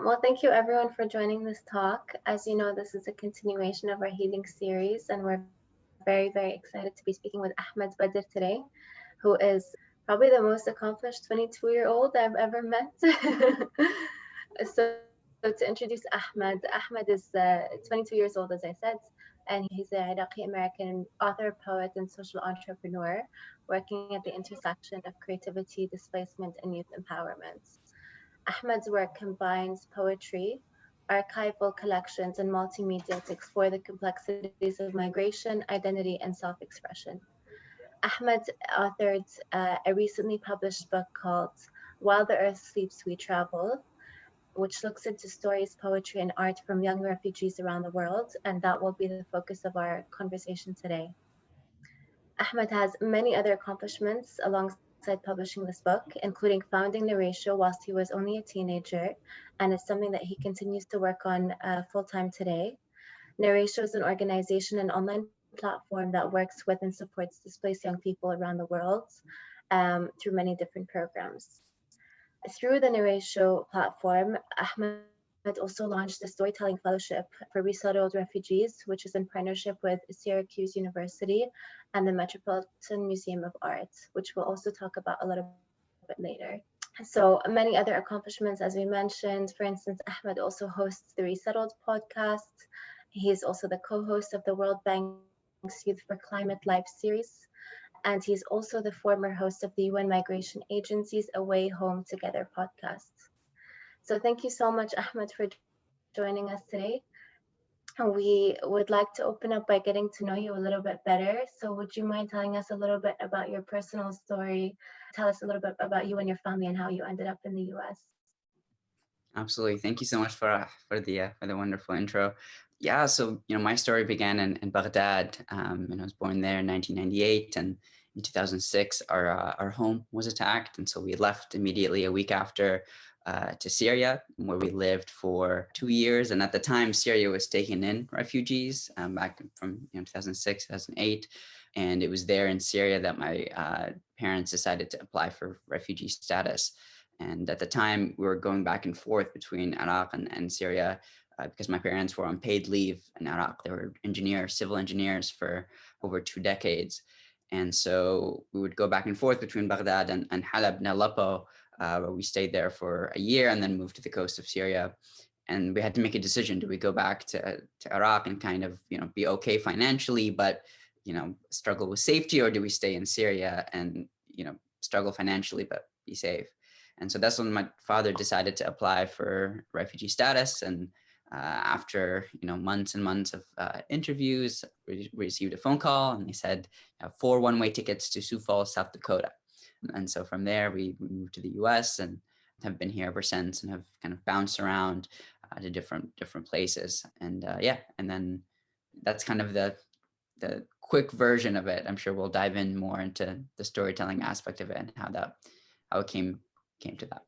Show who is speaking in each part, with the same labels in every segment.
Speaker 1: Well, thank you everyone for joining this talk. As you know, this is a continuation of our healing series, and we're very, very excited to be speaking with Ahmed Badr today, who is probably the most accomplished 22-year-old I've ever met. So to introduce Ahmed, Ahmed is 22 years old, as I said, and he's an Iraqi-American author, poet, and social entrepreneur working at the intersection of creativity, displacement, and youth empowerment. Ahmed's work combines poetry, archival collections, and multimedia to explore the complexities of migration, identity, and self-expression. Ahmed authored a recently published book called While the Earth Sleeps, We Travel, which looks into stories, poetry, and art from young refugees around the world, and that will be the focus of our conversation today. Ahmed has many other accomplishments alongside publishing this book, including founding Narratio whilst he was only a teenager, and it's something that he continues to work on full-time today. Narratio is an organization and online platform that works with and supports displaced young people around the world through many different programs. Through the Narratio platform, Ahmed also launched a storytelling fellowship for resettled refugees, which is in partnership with Syracuse University and the Metropolitan Museum of Art, which we'll also talk about a little bit later. So many other accomplishments, as we mentioned. For instance, Ahmed also hosts the Resettled podcast. He is also the co-host of the World Bank's Youth for Climate Live series. And he's also the former host of the UN Migration Agency's Away Home Together podcast. So thank you so much, Ahmed, for joining us today. We would like to open up by getting to know you a little bit better. So would you mind telling us a little bit about your personal story? Tell us a little bit about you and your family and how you ended up in the US.
Speaker 2: Absolutely. Thank you so much for the wonderful intro. Yeah, so my story began in Baghdad, and I was born there in 1998, and in 2006 our home was attacked, and so we left immediately a week after to Syria, where we lived for 2 years. And at the time, Syria was taking in refugees back from 2006, 2008, and it was there in Syria that my parents decided to apply for refugee status. And at the time, we were going back and forth between Iraq and Syria because my parents were on paid leave in Iraq. They were civil engineers for over 2 decades. And so we would go back and forth between Baghdad and Halab and Aleppo, where we stayed there for a year and then moved to the coast of Syria. And we had to make a decision. Do we go back to Iraq and kind of, be okay financially, but, struggle with safety, or do we stay in Syria and, struggle financially, but be safe? And so that's when my father decided to apply for refugee status. And after months and months of interviews, we received a phone call, and they said 4 one-way tickets to Sioux Falls, South Dakota. And so from there, we moved to the U.S. and have been here ever since, and have kind of bounced around to different places. And and then that's kind of the quick version of it. I'm sure we'll dive in more into the storytelling aspect of it and how it came to that.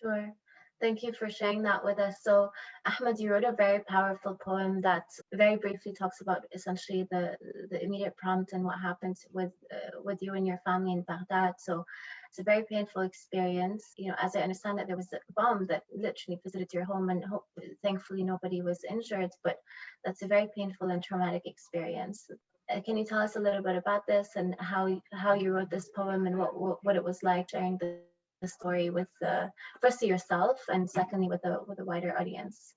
Speaker 1: Sure. Thank you for sharing that with us. So, Ahmed, you wrote a very powerful poem that very briefly talks about essentially the immediate prompt and what happened with you and your family in Baghdad. So, it's a very painful experience. As I understand that there was a bomb that literally visited your home, and thankfully nobody was injured. But that's a very painful and traumatic experience. Can you tell us a little bit about this and how you wrote this poem and what it was like sharing the story with firstly yourself and secondly with a wider audience?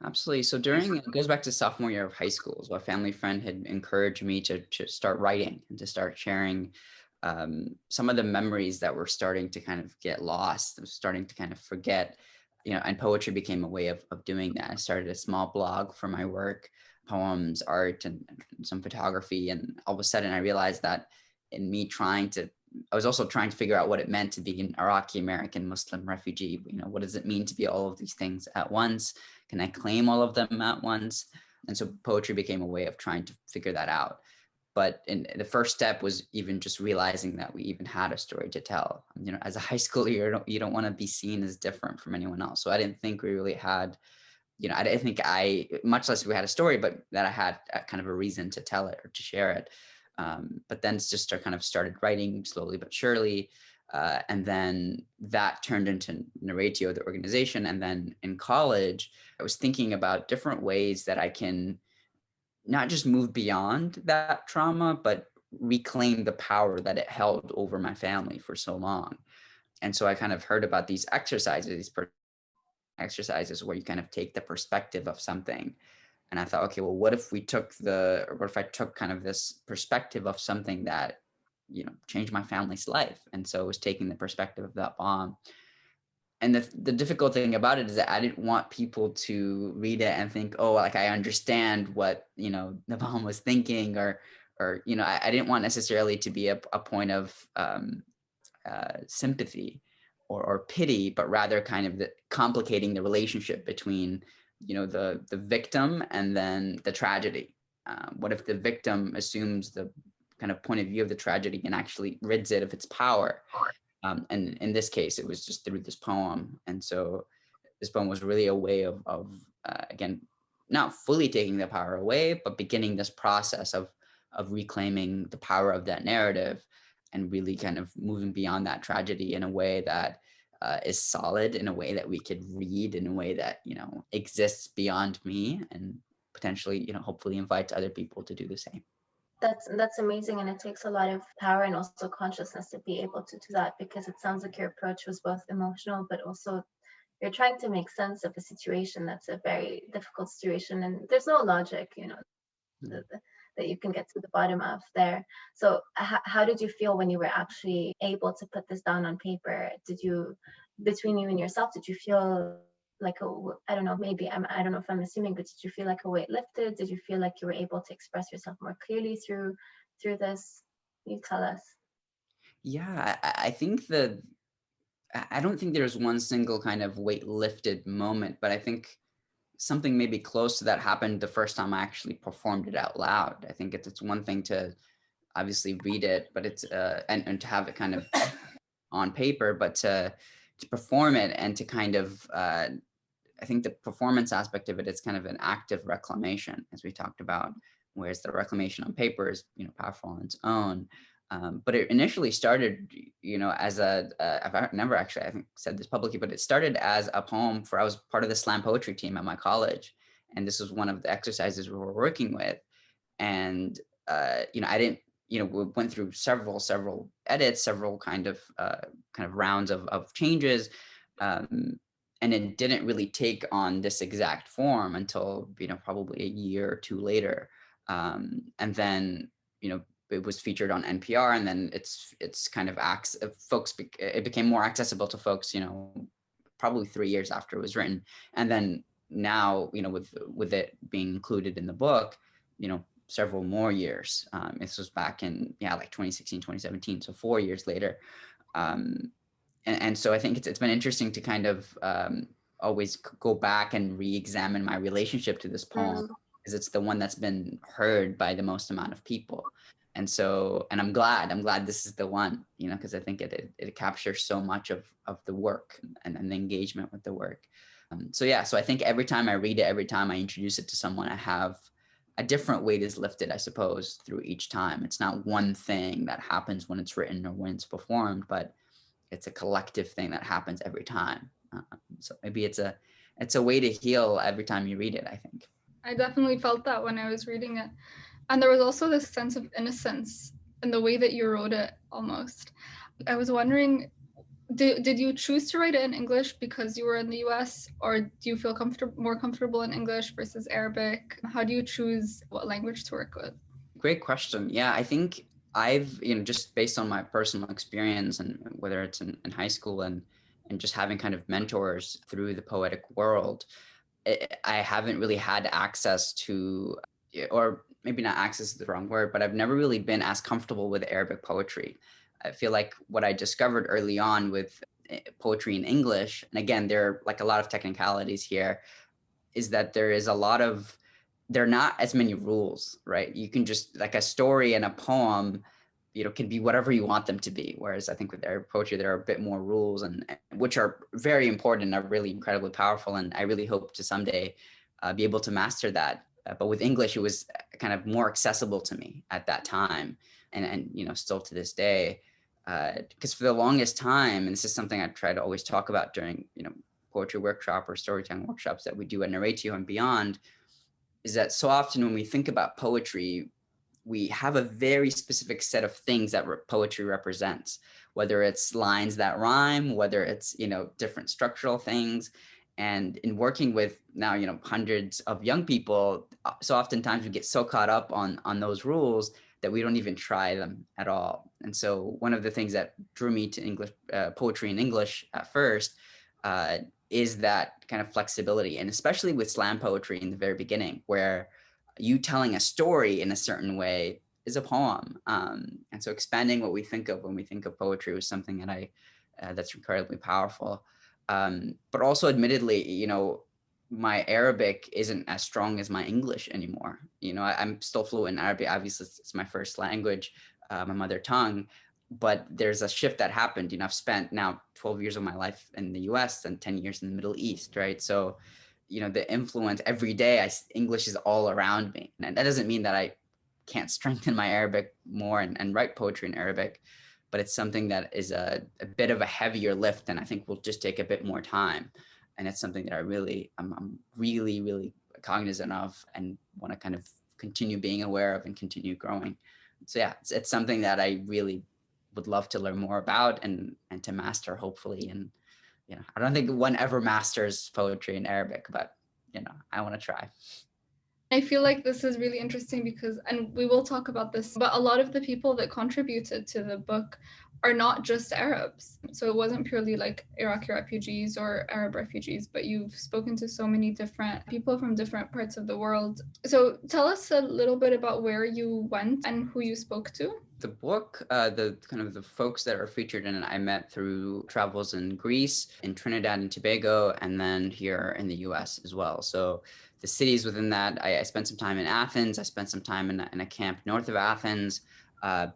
Speaker 2: Absolutely. So it goes back to sophomore year of high school. So a family friend had encouraged me to start writing and to start sharing some of the memories that were starting to kind of get lost. I was starting to kind of forget, and poetry became a way of doing that. I started a small blog for my work, poems, art, and some photography. And all of a sudden I realized that in me I was also trying to figure out what it meant to be an Iraqi-American Muslim refugee. What does it mean to be all of these things at once? Can I claim all of them at once? And so poetry became a way of trying to figure that out. But the first step was even just realizing that we even had a story to tell. As a high schooler, you don't want to be seen as different from anyone else. So I didn't think we really had, I didn't think much less we had a story, but that I had kind of a reason to tell it or to share it. But then just kind of started writing slowly but surely. And then that turned into Narratio, the organization. And then in college, I was thinking about different ways that I can not just move beyond that trauma, but reclaim the power that it held over my family for so long. And so I kind of heard about these exercises, exercises where you kind of take the perspective of something. And I thought, okay, well, what if I took kind of this perspective of something that, changed my family's life? And so it was taking the perspective of that bomb. And the difficult thing about it is that I didn't want people to read it and think, oh, like I understand what, the bomb was thinking, or, I didn't want necessarily to be a point of sympathy or pity, but rather kind of complicating the relationship between, the victim and then the tragedy. What if the victim assumes the kind of point of view of the tragedy and actually rids it of its power? And in this case, it was just through this poem. And so this poem was really a way of again, not fully taking the power away, but beginning this process of reclaiming the power of that narrative and really kind of moving beyond that tragedy in a way that is solid, in a way that we could read, in a way that, exists beyond me, and potentially, hopefully invite other people to do the same.
Speaker 1: That's amazing, and it takes a lot of power and also consciousness to be able to do that, because it sounds like your approach was both emotional, but also you're trying to make sense of a situation that's a very difficult situation, and there's no logic, that you can get to the bottom of there. So how did you feel when you were actually able to put this down on paper? Between you and yourself, did you feel like I don't know, maybe I don't know if I'm assuming, but did you feel like a weight lifted? Did you feel like you were able to express yourself more clearly through this? You tell us.
Speaker 2: Yeah, I think I don't think there's one single kind of weight lifted moment, but I think something maybe close to that happened the first time I actually performed it out loud. I think it's one thing to obviously read it, but it's and to have it kind of on paper, but to perform it and to kind of I think the performance aspect of it is kind of an active reclamation, as we talked about, whereas the reclamation on paper is, powerful on its own. But it initially started, as I've never actually, I think, said this publicly, but it started as a poem I was part of the slam poetry team at my college. And this was one of the exercises we were working with. And, I didn't, we went through several edits, several kind of rounds of changes. And it didn't really take on this exact form until, probably a year or two later. And then, it was featured on NPR, and then it's kind of it became more accessible to folks, probably 3 years after it was written. And then now, with it being included in the book, several more years. This was back in, like 2016, 2017. So 4 years later. And so I think it's been interesting to kind of always go back and re-examine my relationship to this poem, because it's the one that's been heard by the most amount of people. And so, and I'm glad this is the one, because I think it captures so much of the work and the engagement with the work. So I think every time I read it, every time I introduce it to someone, I have a different weight is lifted, I suppose, through each time. It's not one thing that happens when it's written or when it's performed, but it's a collective thing that happens every time. So maybe it's a way to heal every time you read it, I think.
Speaker 3: I definitely felt that when I was reading it. And there was also this sense of innocence in the way that you wrote it, almost. I was wondering, did you choose to write it in English because you were in the US, or do you feel more comfortable in English versus Arabic? How do you choose what language to work with?
Speaker 2: Great question. Yeah, I think I've, just based on my personal experience, and whether it's in high school and just having kind of mentors through the poetic world, I haven't really had access to, or maybe not access is the wrong word, but I've never really been as comfortable with Arabic poetry. I feel like what I discovered early on with poetry in English, and again, there are like a lot of technicalities here, is that there are not as many rules, right? You can just, like, a story and a poem, can be whatever you want them to be. Whereas I think with Arabic poetry, there are a bit more rules, and which are very important and are really incredibly powerful. And I really hope to someday be able to master that. But with English, it was kind of more accessible to me at that time, and still to this day. Because for the longest time, and this is something I try to always talk about during, poetry workshop or storytelling workshops that we do at Narratio and beyond, is that so often when we think about poetry, we have a very specific set of things that poetry represents, whether it's lines that rhyme, whether it's, different structural things. And in working with now, hundreds of young people, so oftentimes we get so caught up on those rules that we don't even try them at all. And so one of the things that drew me to English, poetry in English at first, is that kind of flexibility. And especially with slam poetry in the very beginning, where you telling a story in a certain way is a poem. And so expanding what we think of when we think of poetry was something that that's incredibly powerful. But also admittedly, my Arabic isn't as strong as my English anymore. I'm still fluent in Arabic. Obviously, it's my first language, my mother tongue. But there's a shift that happened. I've spent now 12 years of my life in the US and 10 years in the Middle East, right? So, the influence every day, English is all around me. And that doesn't mean that I can't strengthen my Arabic more and write poetry in Arabic, but it's something that is a bit of a heavier lift and I think will just take a bit more time. And it's something that I'm really, really cognizant of and want to kind of continue being aware of and continue growing. So yeah, it's something that I really would love to learn more about and to master, hopefully. And I don't think one ever masters poetry in Arabic, but I want to try.
Speaker 3: I feel like this is really interesting because, and we will talk about this, but a lot of the people that contributed to the book are not just Arabs. So it wasn't purely like Iraqi refugees or Arab refugees, but you've spoken to so many different people from different parts of the world. So tell us a little bit about where you went and who you spoke to.
Speaker 2: The book, the kind of the folks that are featured in it, I met through travels in Greece, in Trinidad and Tobago, and then here in the US as well. So the cities within that, I spent some time in Athens. I spent some time in a camp north of Athens,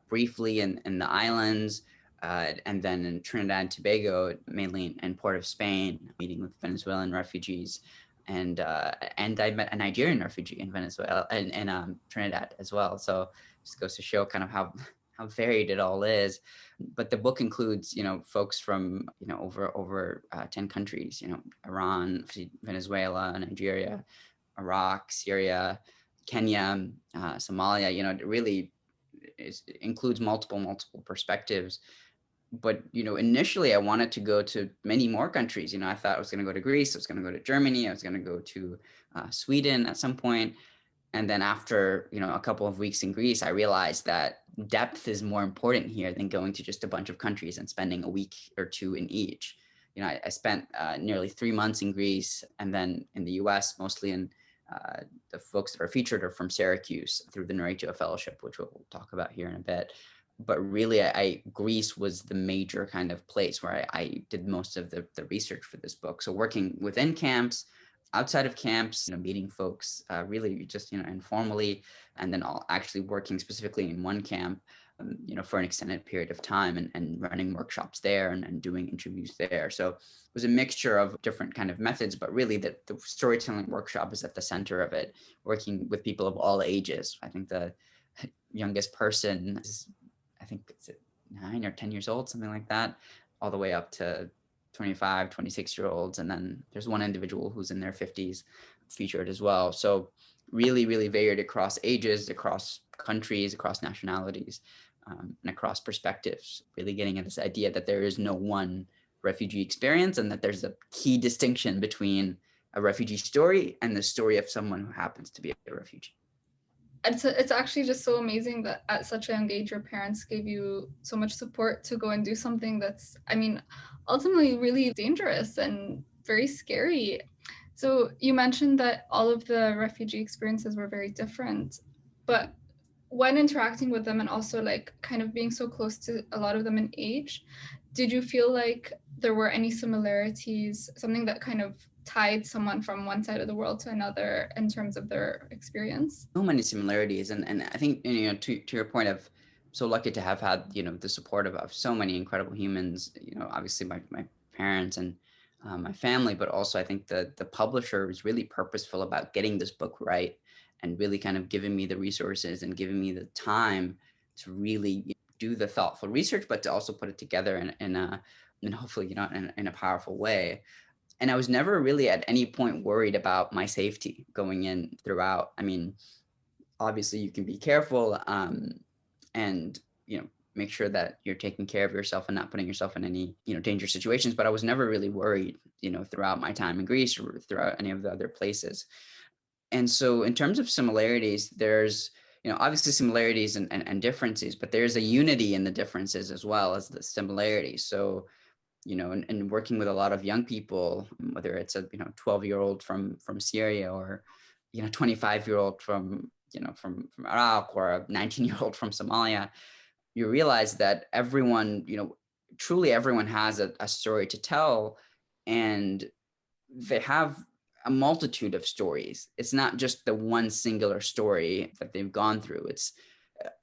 Speaker 2: briefly in the islands, and then in Trinidad and Tobago, mainly in Port of Spain, meeting with Venezuelan refugees. And I met a Nigerian refugee in Venezuela and in Trinidad as well. So just goes to show kind of how varied it all is. But the book includes, folks from, over 10 countries, Iran, Venezuela, Nigeria, Iraq, Syria, Kenya, Somalia, it really includes multiple perspectives. But, initially I wanted to go to many more countries. I thought I was going to go to Greece, I was going to go to Germany, I was going to go to Sweden at some point. And then after, a couple of weeks in Greece, I realized that depth is more important here than going to just a bunch of countries and spending a week or two in each. I spent nearly 3 months in Greece, and then in the US, mostly in the folks that are featured are from Syracuse through the Narratio Fellowship, which we'll talk about here in a bit. But really, Greece was the major kind of place where I did most of the research for this book. So working within camps, outside of camps, meeting folks really just, informally, and then actually working specifically in one camp, for an extended period of time and running workshops there and doing interviews there. So it was a mixture of different kind of methods, but really the storytelling workshop is at the center of it, working with people of all ages. I think the youngest person is, I think it's 9 or 10 years old, something like that, all the way up to 25, 26-year-olds. And then there's one individual who's in their 50s featured as well. So really, really varied across ages, across countries, across nationalities, and across perspectives, really getting at this idea that there is no one refugee experience and that there's a key distinction between a refugee story and the story of someone who happens to be a refugee.
Speaker 3: It's actually just so amazing that at such a young age, your parents gave you so much support to go and do something that's, ultimately really dangerous and very scary. So you mentioned that all of the refugee experiences were very different, but when interacting with them and also like kind of being so close to a lot of them in age, did you feel like there were any similarities, something that kind of tied someone from one side of the world to another in terms of their experience?
Speaker 2: So many similarities. And I think, to your point of so lucky to have had, the support of so many incredible humans, obviously my parents and my family, but also I think the publisher was really purposeful about getting this book right and really kind of giving me the resources and giving me the time to really do the thoughtful research, but to also put it together in hopefully, in a powerful way. And I was never really at any point worried about my safety going in throughout. I mean, obviously you can be careful, and, make sure that you're taking care of yourself and not putting yourself in any, dangerous situations. But I was never really worried, throughout my time in Greece or throughout any of the other places. And so in terms of similarities, there's, obviously similarities and differences, but there's a unity in the differences as well as the similarities. So, and working with a lot of young people, whether it's a 12-year-old from Syria, or 25-year-old from Iraq, or a 19-year-old from Somalia, you realize that everyone, truly everyone has a story to tell, and they have a multitude of stories. It's not just the one singular story that they've gone through. It's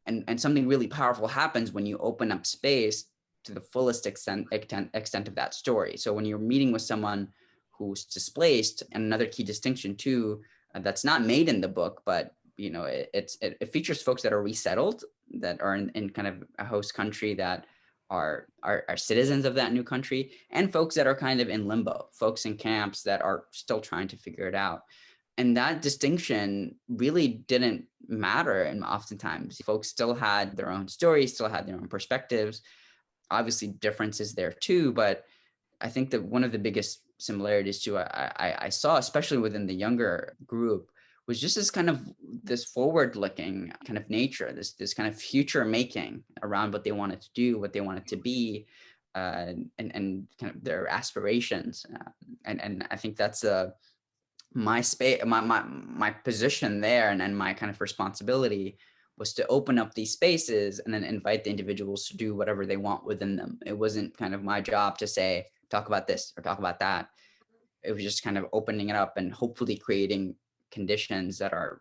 Speaker 2: and something really powerful happens when you open up space to the fullest extent of that story. So when you're meeting with someone who's displaced, and another key distinction too, that's not made in the book, but it features folks that are resettled, that are in kind of a host country, that are citizens of that new country, and folks that are kind of in limbo, folks in camps that are still trying to figure it out. And that distinction really didn't matter. And oftentimes folks still had their own stories, still had their own perspectives, obviously differences there too. But I think that one of the biggest similarities too, I saw, especially within the younger group, was just this forward looking kind of nature, this kind of future making around what they wanted to do, what they wanted to be, and kind of their aspirations. And I think that's my space, my position there, and my kind of responsibility was to open up these spaces and then invite the individuals to do whatever they want within them. It wasn't kind of my job to say, talk about this or talk about that. It was just kind of opening it up and hopefully creating conditions that are,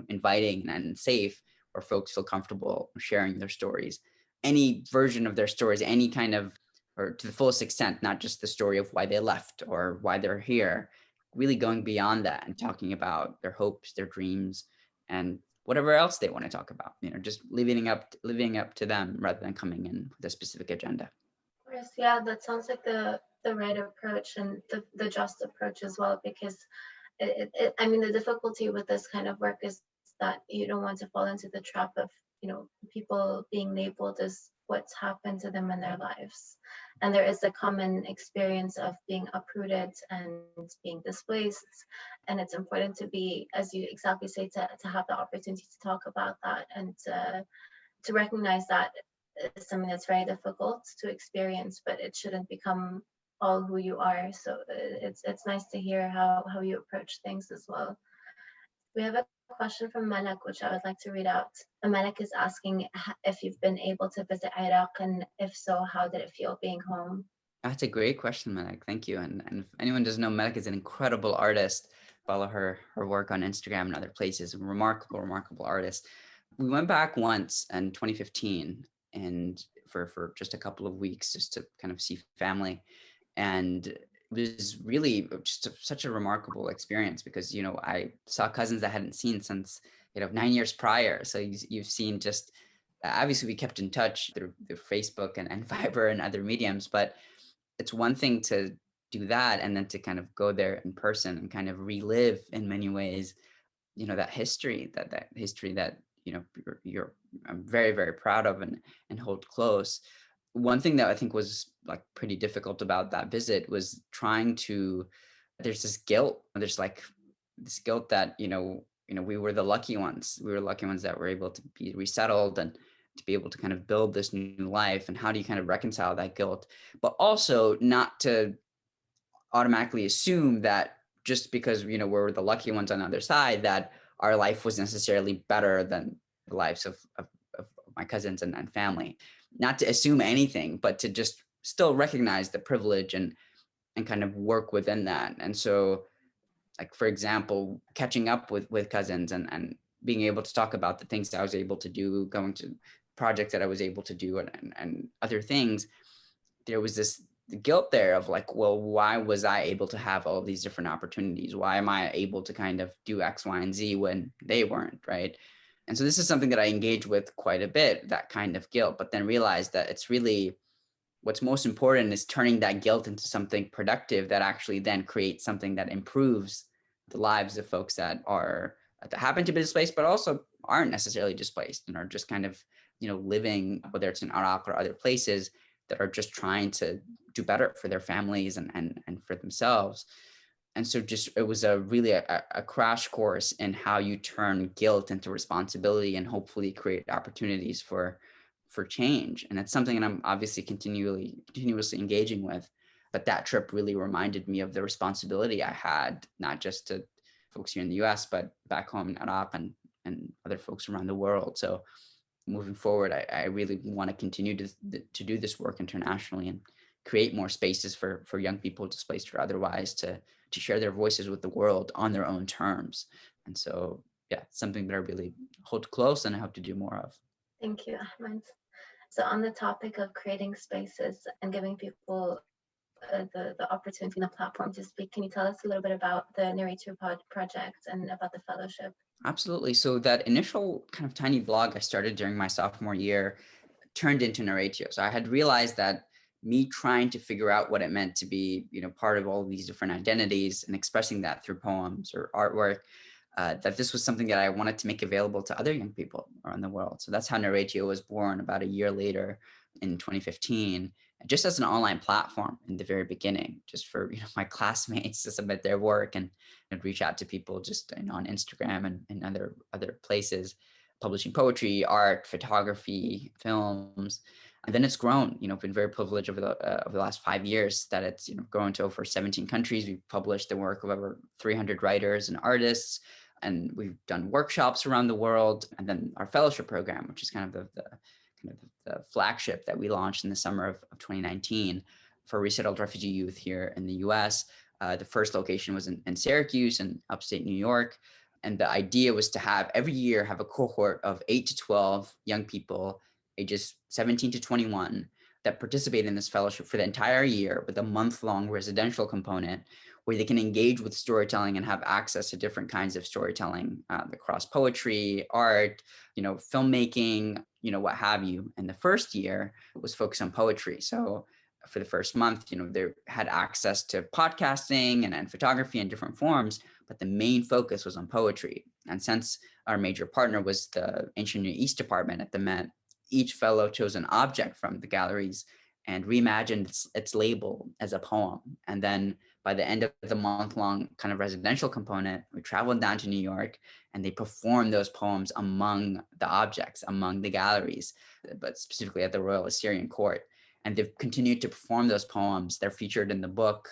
Speaker 2: inviting and safe, where folks feel comfortable sharing their stories, any version of their stories, any kind of, or to the fullest extent, not just the story of why they left or why they're here, really going beyond that and talking about their hopes, their dreams, and whatever else they want to talk about, just living up to them rather than coming in with a specific agenda.
Speaker 1: Of course, yeah, that sounds like the right approach, and the just approach as well, because I mean, the difficulty with this kind of work is that you don't want to fall into the trap of, people being labeled as what's happened to them in their lives. And there is a common experience of being uprooted and being displaced. And it's important to be, as you exactly say, to have the opportunity to talk about that, and to recognize that it's something that's very difficult to experience, but it shouldn't become all who you are. So it's nice to hear how you approach things as well. We have a question from Malak, which I would like to read out. Malak is asking if you've been able to visit Iraq, and if so, how did it feel being home?
Speaker 2: That's a great question, Malak. Thank you. And if anyone doesn't know, Malak is an incredible artist. Follow her work on Instagram and other places. A remarkable artist. We went back once in 2015, and for just a couple of weeks, just to kind of see family. And it was really just such a remarkable experience, because, I saw cousins I hadn't seen since, 9 years prior. So you've seen just, obviously we kept in touch through Facebook and Viber and other mediums, but it's one thing to do that, and then to kind of go there in person and kind of relive in many ways, that history that I'm very, very proud of and hold close. One thing that I think was like pretty difficult about that visit was there's this guilt. There's like this guilt that, we were the lucky ones. We were lucky ones that were able to be resettled and to be able to kind of build this new life. And how do you kind of reconcile that guilt, but also not to automatically assume that just because, we're the lucky ones on the other side, that our life was necessarily better than the lives of my cousins and family. Not to assume anything, but to just still recognize the privilege and kind of work within that. And so, like, for example, catching up with cousins and being able to talk about the things that I was able to do, going to projects that I was able to do, and other things, there was this guilt there of like, well, why was I able to have all these different opportunities? Why am I able to kind of do X, Y, and Z when they weren't, right? And so this is something that I engage with quite a bit, that kind of guilt, but then realize that it's really what's most important is turning that guilt into something productive that actually then creates something that improves the lives of folks that happen to be displaced, but also aren't necessarily displaced and are just kind of, living, whether it's in Iraq or other places, that are just trying to do better for their families and for themselves. And so just it was really a crash course in how you turn guilt into responsibility and hopefully create opportunities for change. And it's something that I'm obviously continuously engaging with. But that trip really reminded me of the responsibility I had, not just to folks here in the US, but back home in Iraq and other folks around the world. So moving forward, I really want to continue to do this work internationally and create more spaces for young people displaced or otherwise to share their voices with the world on their own terms. And so, yeah, something that I really hold close and I hope to do more of.
Speaker 1: Thank you, Ahmed. So on the topic of creating spaces and giving people the opportunity and the platform to speak, can you tell us a little bit about the Narratio project and about the fellowship?
Speaker 2: Absolutely. So that initial kind of tiny blog I started during my sophomore year turned into Narratio. So I had realized that me trying to figure out what it meant to be, part of all of these different identities and expressing that through poems or artwork, that this was something that I wanted to make available to other young people around the world. So that's how Narratio was born about a year later in 2015, just as an online platform in the very beginning, just for my classmates to submit their work and reach out to people just on Instagram and other places, publishing poetry, art, photography, films. And then it's grown, been very privileged over the last 5 years that it's grown to over 17 countries. We've published the work of over 300 writers and artists, and we've done workshops around the world. And then our fellowship program, which is kind of the flagship that we launched in the summer of 2019 for resettled refugee youth here in the US. The first location was in Syracuse in upstate New York. And the idea was to every year have a cohort of 8 to 12 young people, ages 17 to 21, that participate in this fellowship for the entire year with a month-long residential component where they can engage with storytelling and have access to different kinds of storytelling across poetry, art, filmmaking, what have you. And the first year was focused on poetry. So for the first month, they had access to podcasting and photography in different forms, but the main focus was on poetry. And since our major partner was the Ancient Near East department at the Met, each fellow chose an object from the galleries and reimagined its label as a poem. And then by the end of the month-long kind of residential component, we traveled down to New York and they performed those poems among the objects, among the galleries, but specifically at the Royal Assyrian Court. And they've continued to perform those poems. They're featured in the book.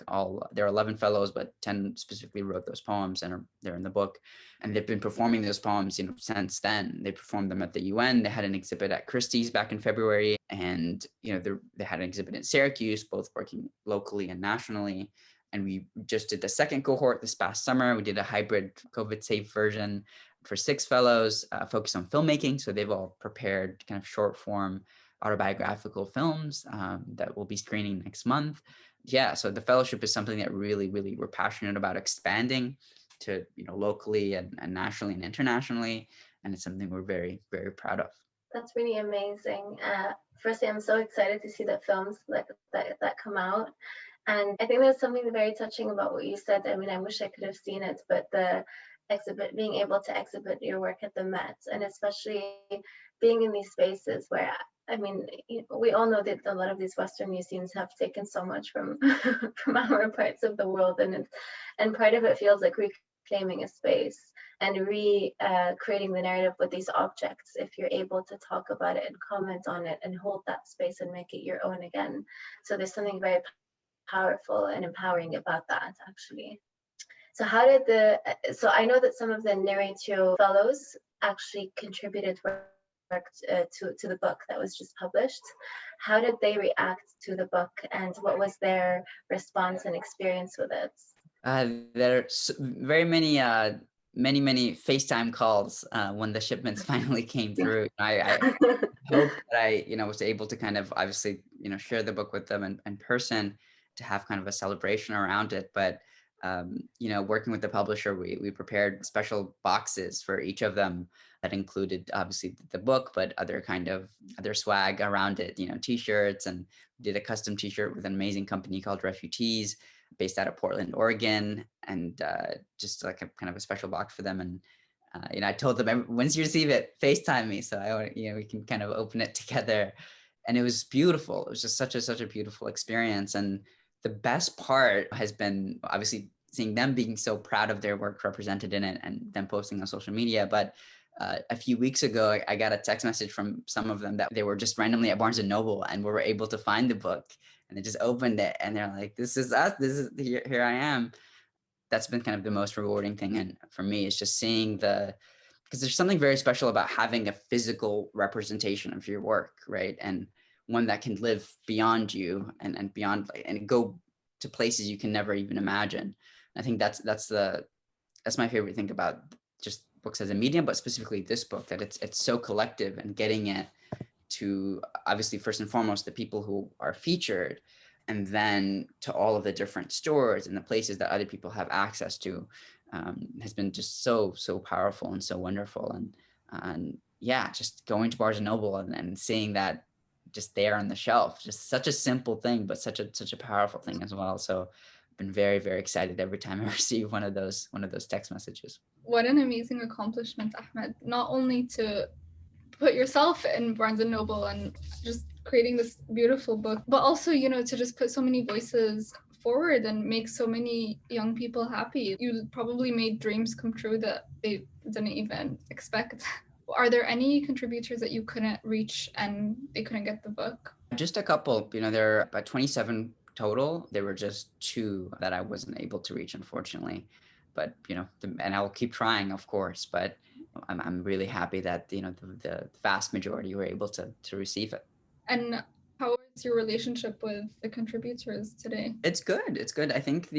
Speaker 2: There are 11 fellows, but 10 specifically wrote those poems and they're in the book. And they've been performing those poems, since then. They performed them at the UN. They had an exhibit at Christie's back in February. And, they had an exhibit in Syracuse, both working locally and nationally. And we just did the second cohort this past summer. We did a hybrid COVID-safe version for 6 fellows focused on filmmaking. So they've all prepared kind of short form autobiographical films that we'll be screening next month. Yeah, so the fellowship is something that really, really we're passionate about expanding to, locally and nationally and internationally. And it's something we're very, very proud of.
Speaker 1: That's really amazing. Firstly, I'm so excited to see the films that come out. And I think there's something very touching about what you said. I mean, I wish I could have seen it, but being able to exhibit your work at the Met, and especially being in these spaces where, I mean, we all know that a lot of these Western museums have taken so much from from our parts of the world, and part of it feels like reclaiming a space and creating the narrative with these objects. If you're able to talk about it and comment on it and hold that space and make it your own again, so there's something very powerful and empowering about that, actually. So so I know that some of the Narratio fellows actually contributed work to the book that was just published. How did they react to the book, and what was their response and experience with it?
Speaker 2: There are very many FaceTime calls when the shipments finally came through. I hope that I was able to kind of obviously share the book with them in person to have kind of a celebration around it. But Working with the publisher, we prepared special boxes for each of them that included obviously the book, but other swag around it, t-shirts, and did a custom t-shirt with an amazing company called Refugees based out of Portland, Oregon, and just like a kind of a special box for them. And I told them, once you receive it, FaceTime me, so we can kind of open it together. And it was beautiful. It was just such a beautiful experience. And the best part has been obviously seeing them being so proud of their work represented in it and then posting on social media. But a few weeks ago, I got a text message from some of them that they were just randomly at Barnes & Noble and were able to find the book, and they just opened it and they're like, this is us, here I am. That's been kind of the most rewarding thing. And for me, it's just seeing because there's something very special about having a physical representation of your work, right? And one that can live beyond you and beyond, and go to places you can never even imagine. I think that's my favorite thing about just books as a medium, but specifically this book, that it's so collective, and getting it to obviously first and foremost the people who are featured, and then to all of the different stores and the places that other people have access to, has been just so powerful and so wonderful. And yeah, just going to Barnes & Noble and seeing that just there on the shelf, just such a simple thing, but such a powerful thing as well. So I've been very, very excited every time I receive one of those text messages.
Speaker 3: What an amazing accomplishment, Ahmed, not only to put yourself in Barnes & Noble and just creating this beautiful book, but also, to just put so many voices forward and make so many young people happy. You probably made dreams come true that they didn't even expect. Are there any contributors that you couldn't reach and they couldn't get the book?
Speaker 2: Just a couple. There are about 27 total. There were just 2 that I wasn't able to reach, unfortunately. But and I'll keep trying, of course. But I'm really happy that the vast majority were able to receive it.
Speaker 3: And how is your relationship with the contributors today?
Speaker 2: It's good. It's good. I think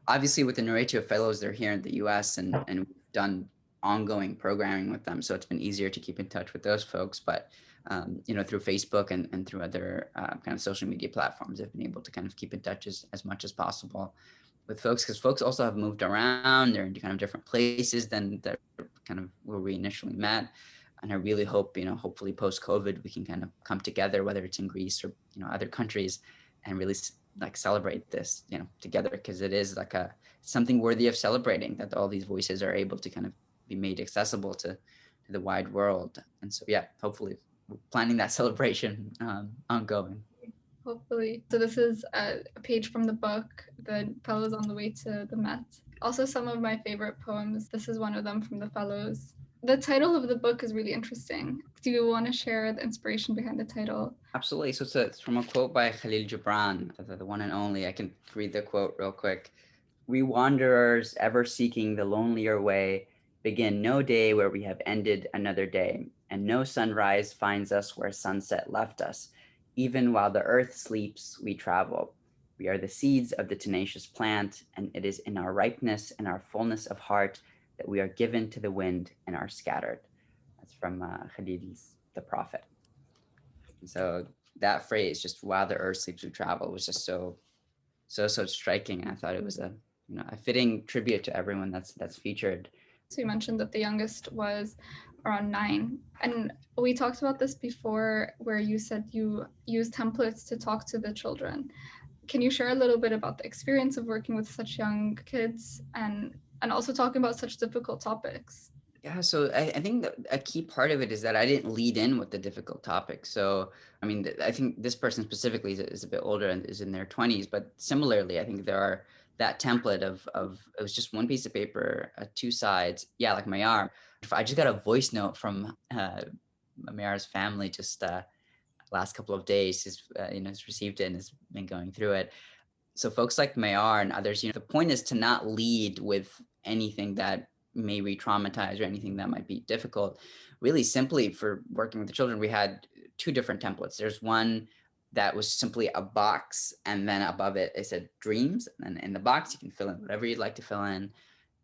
Speaker 2: obviously with the Narratio fellows, they're here in the US, and we've done ongoing programming with them. So it's been easier to keep in touch with those folks. But, through Facebook and through other kind of social media platforms, I've been able to kind of keep in touch as much as possible with folks, because folks also have moved around. They're in kind of different places than kind of where we initially met. And I really hope, hopefully post-COVID, we can kind of come together, whether it's in Greece or, other countries, and really like celebrate this, together, because it is like something worthy of celebrating, that all these voices are able to kind of be made accessible to the wide world. And so, yeah, hopefully we're planning that celebration ongoing.
Speaker 3: Hopefully. So this is a page from the book, The Fellows on the Way to the Met. Also some of my favorite poems. This is one of them from the Fellows. The title of the book is really interesting. Do you want to share the inspiration behind the title?
Speaker 2: Absolutely. So it's from a quote by Khalil Gibran, the one and only. I can read the quote real quick. "We wanderers, ever seeking the lonelier way, begin no day where we have ended another day, and no sunrise finds us where sunset left us. Even while the earth sleeps, we travel. We are the seeds of the tenacious plant, and it is in our ripeness and our fullness of heart that we are given to the wind and are scattered." That's from Khalil's The Prophet. And so that phrase, just "while the earth sleeps, we travel," was just so striking. I thought it was a fitting tribute to everyone that's featured.
Speaker 3: So you mentioned that the youngest was around 9. And we talked about this before, where you said you use templates to talk to the children. Can you share a little bit about the experience of working with such young kids and also talking about such difficult topics?
Speaker 2: Yeah, so I think a key part of it is that I didn't lead in with the difficult topics. So, I think this person specifically is a bit older and is in their 20s, but similarly, I think there are that template of it was just one piece of paper, 2 sides. Yeah, like Mayar. I just got a voice note from Mayar's family just last couple of days. He's received it and has been going through it. So folks like Mayar and others, the point is to not lead with anything that may re-traumatize or anything that might be difficult. Really simply, for working with the children, we had 2 different templates. There's one that was simply a box, and then above it said dreams, and in the box you can fill in whatever you'd like to fill in.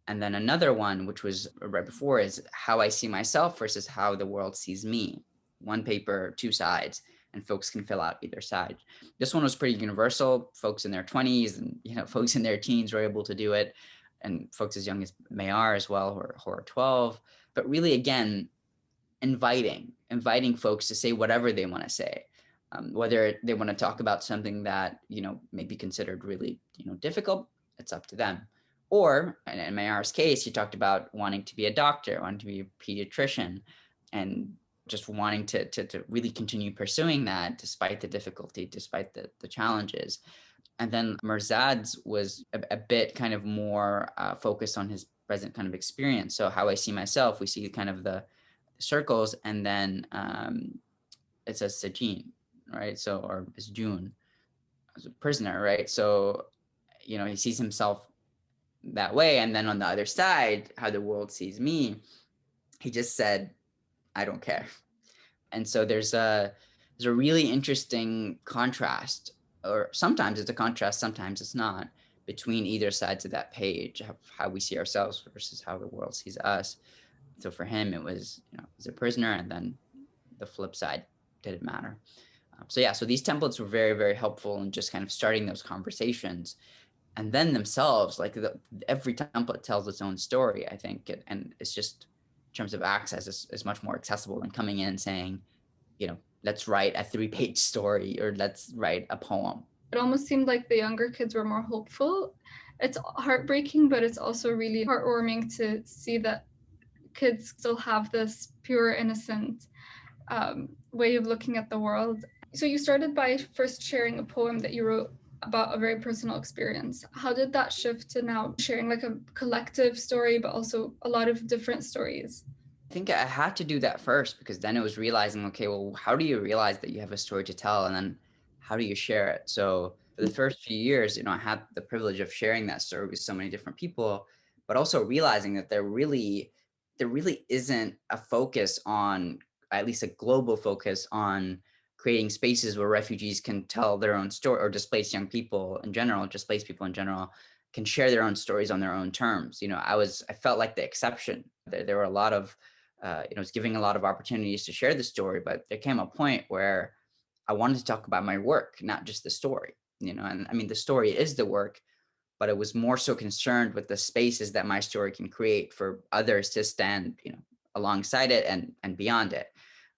Speaker 2: And then another one, which was right before, is how I see myself versus how the world sees me. One paper, 2 sides. and folks can fill out either side. This one was pretty universal. Folks in their 20s and, you know, folks in their teens were able to do it, and folks as young as Mayar as well, who are 12. But really, again, inviting folks to say whatever they want to say, whether they want to talk about something that, you know, may be considered really, you know, difficult. It's up to them. Or in Mayar's case, he talked about wanting to be a doctor, wanting to be a pediatrician, and just wanting to really continue pursuing that despite the difficulty, despite the challenges. And then Mirzad's was a bit kind of more focused on his present kind of experience. So how I see myself, we see kind of the circles, and then it says Sajin, right? So, or it's June as a prisoner, right? So, you know, he sees himself that way. And then on the other side, how the world sees me, he just said, I don't care. And so there's a really interesting contrast, or sometimes it's a contrast, sometimes it's not, between either sides of that page, how we see ourselves versus how the world sees us. So for him, it was, you know, as a prisoner, and then the flip side didn't matter. So yeah, so these templates were very, very helpful in just kind of starting those conversations. And then themselves, like every template tells its own story, I think. And it's just, in terms of access, is much more accessible than coming in saying, you know, let's write a 3-page story, or let's write a poem.
Speaker 3: It almost seemed like the younger kids were more hopeful. It's heartbreaking, but it's also really heartwarming to see that kids still have this pure, innocent way of looking at the world. So you started by first sharing a poem that you wrote about a very personal experience. How did that shift to now sharing like a collective story, but also a lot of different stories?
Speaker 2: I think I had to do that first, because then it was realizing, okay, well, how do you realize that you have a story to tell, and then how do you share it? So for the first few years, you know, I had the privilege of sharing that story with so many different people, but also realizing that there really isn't a focus on, at least a global focus on, creating spaces where refugees can tell their own story, or displaced people in general can share their own stories on their own terms. You know, I felt like the exception. There were a lot of, you know, it was giving a lot of opportunities to share the story, but there came a point where I wanted to talk about my work, not just the story, you know. And I mean, the story is the work, but it was more so concerned with the spaces that my story can create for others to stand, you know, alongside it and beyond it.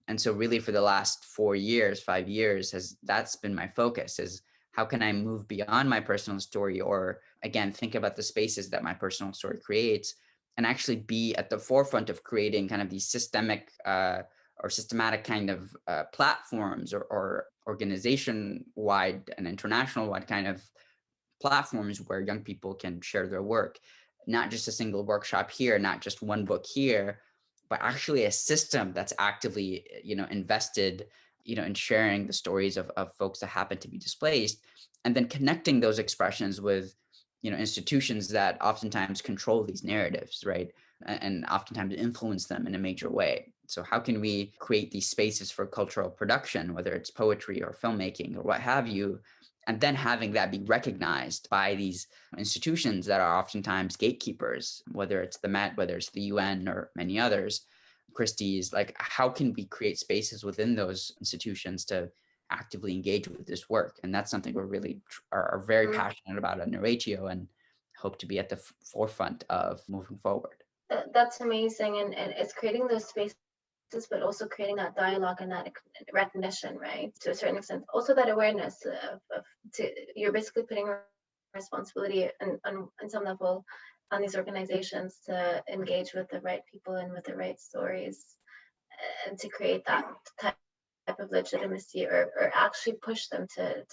Speaker 2: And so really for the last 5 years, that's been my focus, is how can I move beyond my personal story, or again, think about the spaces that my personal story creates, and actually be at the forefront of creating kind of these systematic kind of platforms, or organization-wide and international-wide kind of platforms where young people can share their work, not just a single workshop here, not just one book here, but actually a system that's actively, you know, invested, you know, in sharing the stories of folks that happen to be displaced, and then connecting those expressions with, you know, institutions that oftentimes control these narratives, right? And oftentimes influence them in a major way. So how can we create these spaces for cultural production, whether it's poetry or filmmaking or what have you, and then having that be recognized by these institutions that are oftentimes gatekeepers, whether it's the Met, whether it's the UN, or many others, Christie's. Like, how can we create spaces within those institutions to actively engage with this work? And that's something we're really are very passionate about at Narratio, and hope to be at the forefront of moving forward.
Speaker 1: That's amazing, and it's creating those spaces, but also creating that dialogue and that recognition, right? To a certain extent, also that awareness you're basically putting a responsibility on some level on these organizations to engage with the right people and with the right stories, and to create that type of legitimacy, or actually push them to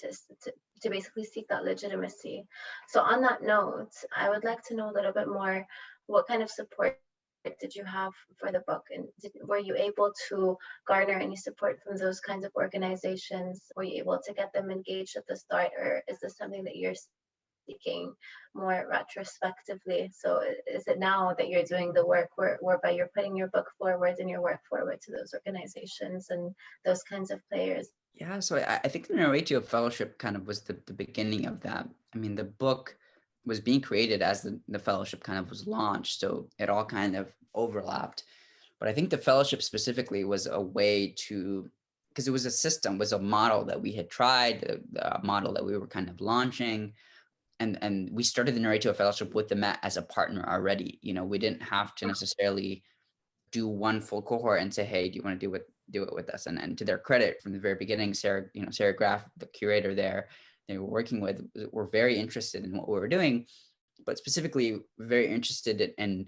Speaker 1: basically seek that legitimacy. So on that note, I would like to know a little bit more, what kind of support did you have for the book, and were you able to garner any support from those kinds of organizations? Were you able to get them engaged at the start, or is this something that you're seeking more retrospectively? So is it now that you're doing the work whereby you're putting your book forward and your work forward to those organizations and those kinds of players?
Speaker 2: Yeah, so I think the Narratio Fellowship kind of was the beginning of that. I mean, the book was being created as the fellowship kind of was launched, so it all kind of overlapped. But I think the fellowship specifically was a way to because it was a system, was a model that we had tried, the model that we were kind of launching. And we started the Narratio Fellowship with the Met as a partner already. We didn't have to necessarily do one full cohort and say, hey, do you want to do it with us? And to their credit, from the very beginning, Sarah Graff, the curator there, they were working with, were very interested in what we were doing, but specifically very interested in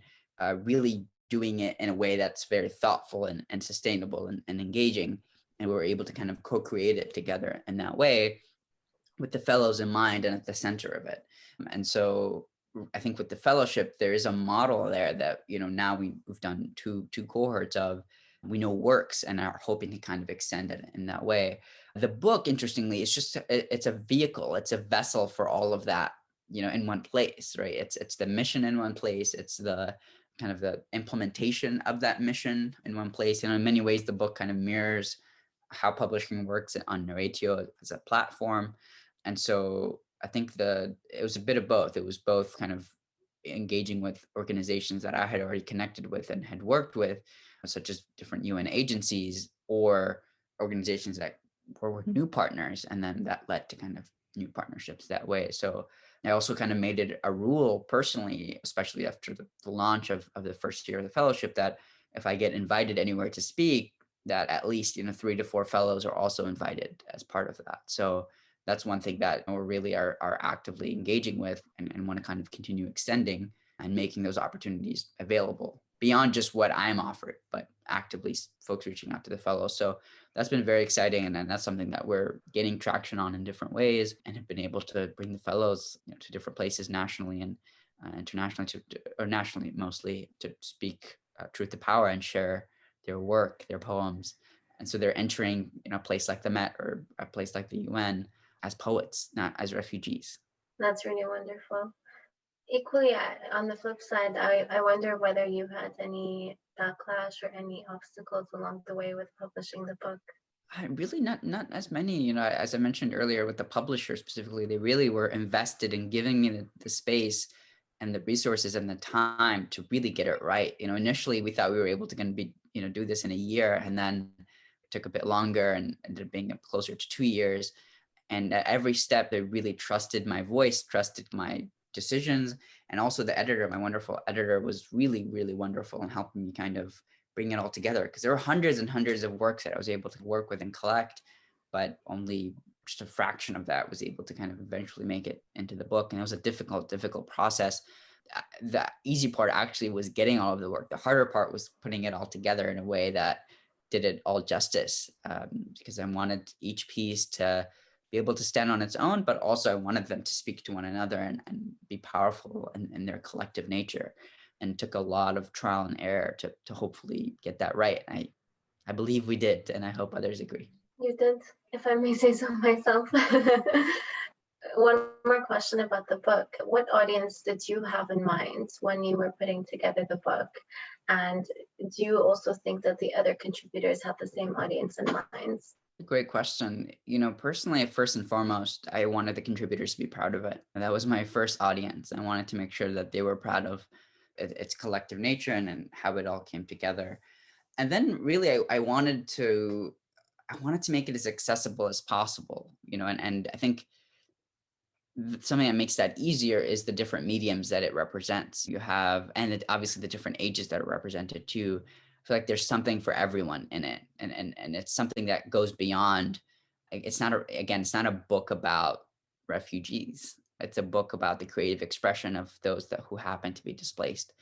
Speaker 2: really doing it in a way that's very thoughtful and sustainable and engaging. And we were able to kind of co-create it together in that way, with the fellows in mind and at the center of it. And so I think with the fellowship, there is a model there that, now we've done two cohorts of, we know works, and are hoping to kind of extend it in that way. The book, interestingly, it's a vehicle, it's a vessel for all of that, in one place, right? It's the mission in one place. It's the kind of the implementation of that mission in one place. In many ways, the book kind of mirrors how publishing works on Narratio as a platform. And so I think it was a bit of both. It was both kind of engaging with organizations that I had already connected with and had worked with, such as different UN agencies, or organizations that were new partners. And then that led to kind of new partnerships that way. So I also kind of made it a rule personally, especially after the launch of the first year of the fellowship, that if I get invited anywhere to speak, that at least 3 to 4 fellows are also invited as part of that. So that's one thing that we really are actively engaging with, and want to kind of continue extending and making those opportunities available beyond just what I'm offered, but actively folks reaching out to the fellows. So that's been very exciting. And that's something that we're gaining traction on in different ways, and have been able to bring the fellows to different places nationally and internationally, or nationally mostly, to speak truth to power and share their work, their poems. And so they're entering a place like the Met or a place like the UN as poets, not as refugees.
Speaker 1: That's really wonderful. Equally, on the flip side, I wonder whether you had any backlash or any obstacles along the way with publishing the book.
Speaker 2: Really not as many. As I mentioned earlier, with the publisher specifically, they really were invested in giving me the space and the resources and the time to really get it right. Initially we thought we were able to going to be, do this in a year, and then it took a bit longer and ended up being closer to 2 years. And at every step, they really trusted my voice, trusted my decisions. And also the editor, my wonderful editor, was really, really wonderful in helping me kind of bring it all together. Because there were hundreds and hundreds of works that I was able to work with and collect, but only just a fraction of that was able to kind of eventually make it into the book. And it was a difficult process. The easy part actually was getting all of the work. The harder part was putting it all together in a way that did it all justice, because I wanted each piece to be able to stand on its own, but also I wanted them to speak to one another and be powerful in their collective nature. And it took a lot of trial and error to hopefully get that right. I believe we did, and I hope others agree.
Speaker 1: You did, if I may say so myself. One more question about the book. What audience did you have in mind when you were putting together the book? And do you also think that the other contributors have the same audience in mind?
Speaker 2: Great question. Personally, first and foremost, I wanted the contributors to be proud of it. That was my first audience. I wanted to make sure that they were proud of its collective nature and how it all came together. And then really, I wanted to make it as accessible as possible, and I think something that makes that easier is the different mediums that it represents. You have, and obviously the different ages that are represented too. I feel like there's something for everyone in it, and it's something that goes beyond. It's not a book about refugees. It's a book about the creative expression of those who happen to be displaced.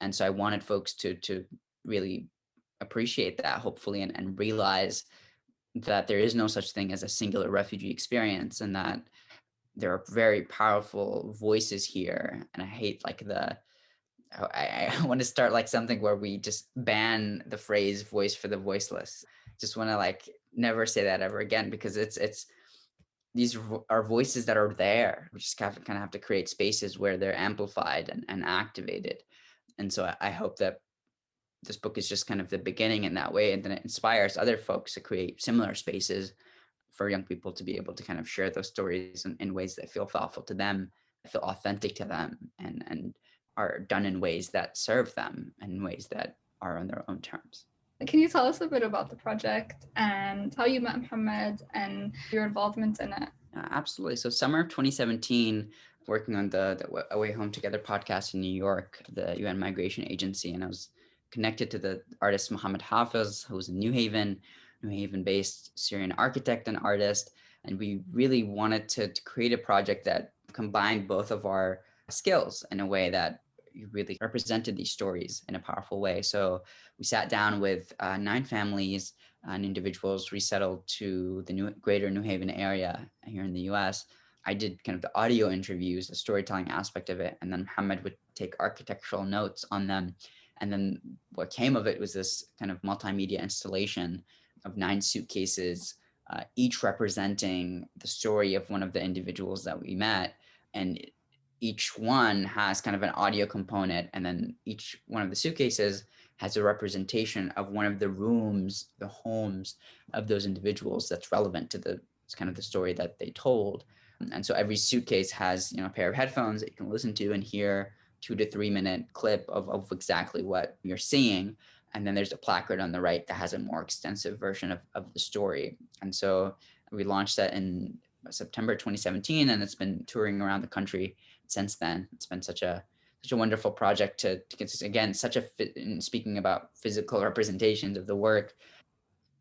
Speaker 2: And so I wanted folks to really appreciate that, hopefully, and realize that there is no such thing as a singular refugee experience, and that there are very powerful voices here. And I hate I want to start like something where we just ban the phrase voice for the voiceless. Just want to never say that ever again, because these are voices that are there. We just kind of have to create spaces where they're amplified and activated. And so I hope that this book is just kind of the beginning in that way, and then it inspires other folks to create similar spaces for young people to be able to kind of share those stories in ways that feel thoughtful to them, feel authentic to them, and are done in ways that serve them, and in ways that are on their own terms.
Speaker 3: Can you tell us a bit about the project and how you met Mohammed and your involvement in it?
Speaker 2: Absolutely. So summer of 2017, working on the Away Home Together podcast in New York, the UN Migration Agency, and I was connected to the artist Mohammed Hafiz, who was in New Haven-based Syrian architect and artist. And we really wanted to create a project that combined both of our skills in a way that really represented these stories in a powerful way. So we sat down with 9 families and individuals resettled to the greater New Haven area here in the US. I did kind of the audio interviews, the storytelling aspect of it, and then Mohammed would take architectural notes on them. And then what came of it was this kind of multimedia installation of 9 suitcases, each representing the story of one of the individuals that we met. And each one has kind of an audio component, and then each one of the suitcases has a representation of one of the rooms, the homes of those individuals that's relevant to the kind of the story that they told. And so every suitcase has, a pair of headphones that you can listen to and hear 2 to 3 minute clip of exactly what you're seeing. And then there's a placard on the right that has a more extensive version of the story. And so we launched that in September 2017, and it's been touring around the country since then. It's been such a wonderful project to get, again, speaking about physical representations of the work.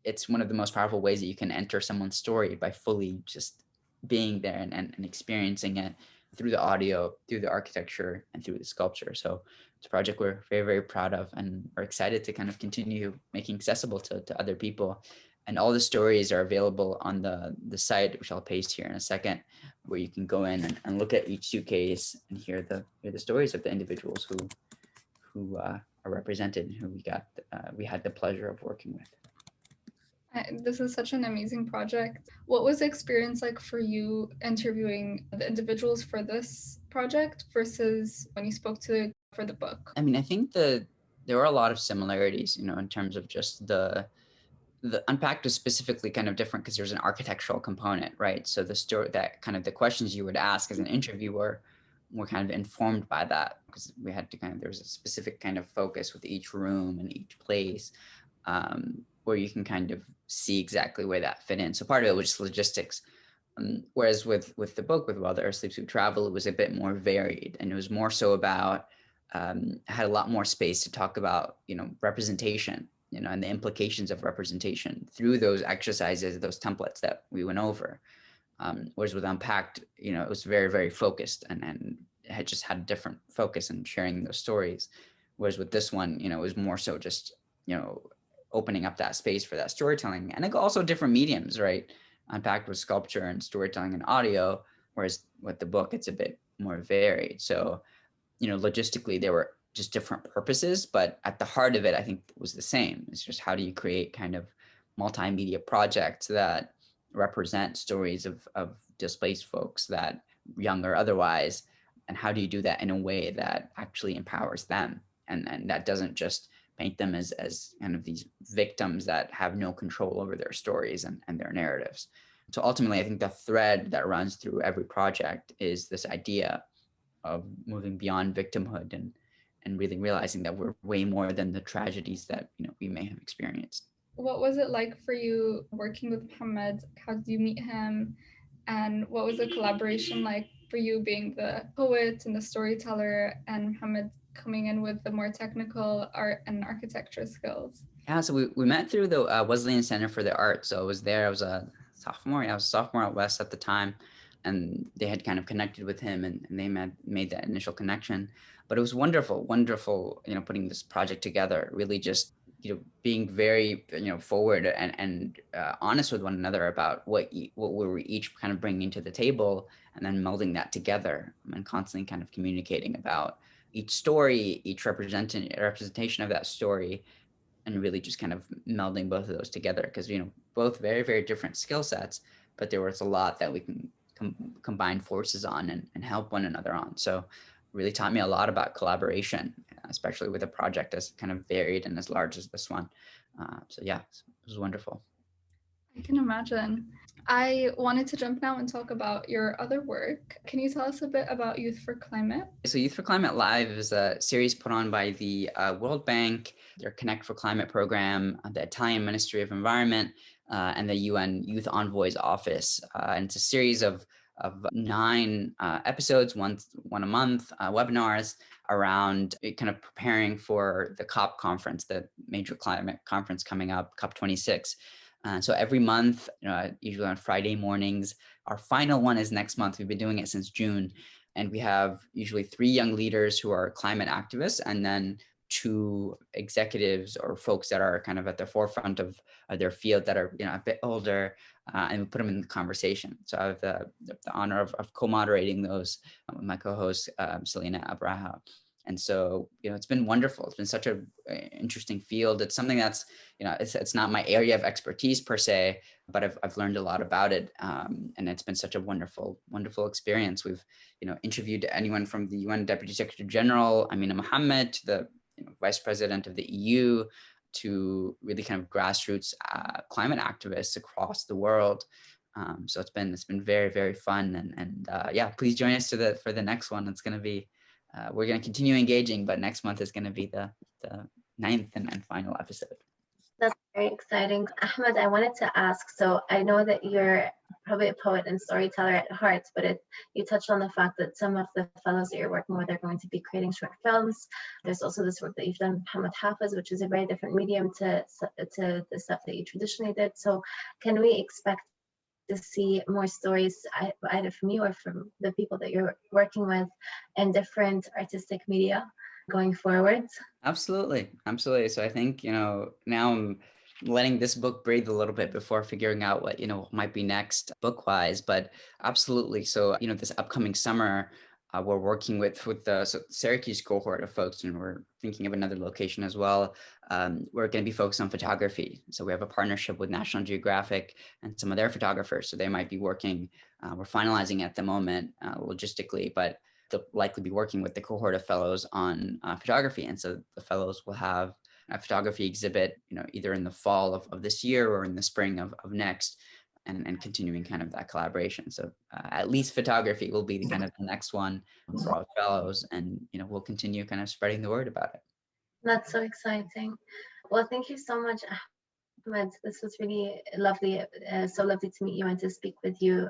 Speaker 2: It's one of the most powerful ways that you can enter someone's story by fully just being there and experiencing it through the audio, through the architecture, and through the sculpture. So it's a project we're very, very proud of, and we're excited to kind of continue making accessible to other people. And all the stories are available on the site, which I'll paste here in a second, where you can go in and look at each suitcase and hear the stories of the individuals who are represented and who we had the pleasure of working with.
Speaker 3: This is such an amazing project. What was the experience like for you interviewing the individuals for this project versus when you spoke for the book?
Speaker 2: I mean, I think there were a lot of similarities, in terms of just the Unpacked is specifically kind of different because there's an architectural component, right? So the story, that kind of the questions you would ask as an interviewer were kind of informed by that, because we had to there was a specific kind of focus with each room and each place, where you can kind of see exactly where that fit in. So part of it was just logistics. Whereas with the book, with While the Earth Sleeps We Travel, it was a bit more varied, and it was more so about, had a lot more space to talk about, representation, and the implications of representation through those exercises, those templates that we went over. Whereas with Unpacked, it was very, very focused and had just had a different focus in sharing those stories. Whereas with this one, it was more so just, opening up that space for that storytelling, and also different mediums, right? Unpacked with sculpture and storytelling and audio, whereas with the book, it's a bit more varied. So, logistically, there were just different purposes, but at the heart of it, I think was the same. It's just, how do you create kind of multimedia projects that represent stories of displaced folks, that young or otherwise, and how do you do that in a way that actually empowers them, and that doesn't just paint them as kind of these victims that have no control over their stories and their narratives. So ultimately, I think the thread that runs through every project is this idea of moving beyond victimhood and really realizing that we're way more than the tragedies that we may have experienced.
Speaker 3: What was it like for you working with Mohammed? How did you meet him? And what was the collaboration like for you, being the poet and the storyteller, and Mohammed coming in with the more technical art and architecture skills?
Speaker 2: Yeah, so we met through the Wesleyan Center for the Arts. So I was there. I was a sophomore. I was a sophomore at West at the time, and they had kind of connected with him, and they made that initial connection. But it was wonderful, putting this project together. Really, just being very forward and honest with one another about what we were each kind of bringing to the table, and then melding that together and constantly kind of communicating about each story, each representation of that story, and really just kind of melding both of those together, because both very, very different skill sets, but there was a lot that we can combine forces on and help one another on. So really taught me a lot about collaboration, especially with a project as kind of varied and as large as this one. So yeah, it was wonderful.
Speaker 3: I can imagine. I wanted to jump now and talk about your other work. Can you tell us a bit about Youth for Climate?
Speaker 2: So Youth for Climate Live is a series put on by the World Bank, their Connect for Climate program, the Italian Ministry of Environment, and the UN Youth Envoy's Office. And it's a series of 9 episodes, one a month, webinars around kind of preparing for the COP conference, the major climate conference coming up, COP26. So every month, usually on Friday mornings, our final one is next month. We've been doing it since June. And we have usually 3 young leaders who are climate activists, and then 2 executives or folks that are kind of at the forefront of their field that are a bit older, and we put them in the conversation. So I have the honor of co-moderating those with my co-host, Selena Abraha. And so, it's been wonderful. It's been such a interesting field. It's something that's, it's not my area of expertise per se, but I've learned a lot about it. And it's been such a wonderful, wonderful experience. We've, interviewed anyone from the UN Deputy Secretary General, Amina Mohammed, to the Vice President of the EU, to really kind of grassroots climate activists across the world. So it's been very, very fun. And yeah, please join us for the next one. It's going to be, we're going to continue engaging, but next month is going to be the 9th and final episode.
Speaker 1: That's very exciting. Ahmed, I wanted to ask, so I know that you're probably a poet and storyteller at heart, but you touched on the fact that some of the fellows that you're working with are going to be creating short films. There's also this work that you've done with Muhammad Hafiz, which is a very different medium to the stuff that you traditionally did. So can we expect to see more stories either from you or from the people that you're working with in different artistic media going forward?
Speaker 2: Absolutely. So I think, now I'm letting this book breathe a little bit before figuring out what, might be next book-wise, but absolutely. So, this upcoming summer, we're working with the Syracuse cohort of folks, and we're thinking of another location as well. We're going to be focused on photography. So we have a partnership with National Geographic and some of their photographers. So they might be working, we're finalizing at the moment logistically, but they'll likely be working with the cohort of fellows on photography. And so the fellows will have a photography exhibit, either in the fall of this year or in the spring of next, and continuing kind of that collaboration. So at least photography will be the kind of the next one for our fellows, and we'll continue kind of spreading the word about it.
Speaker 1: That's so exciting. Well, thank you so much, Ahmed. This was really lovely. So lovely to meet you and to speak with you.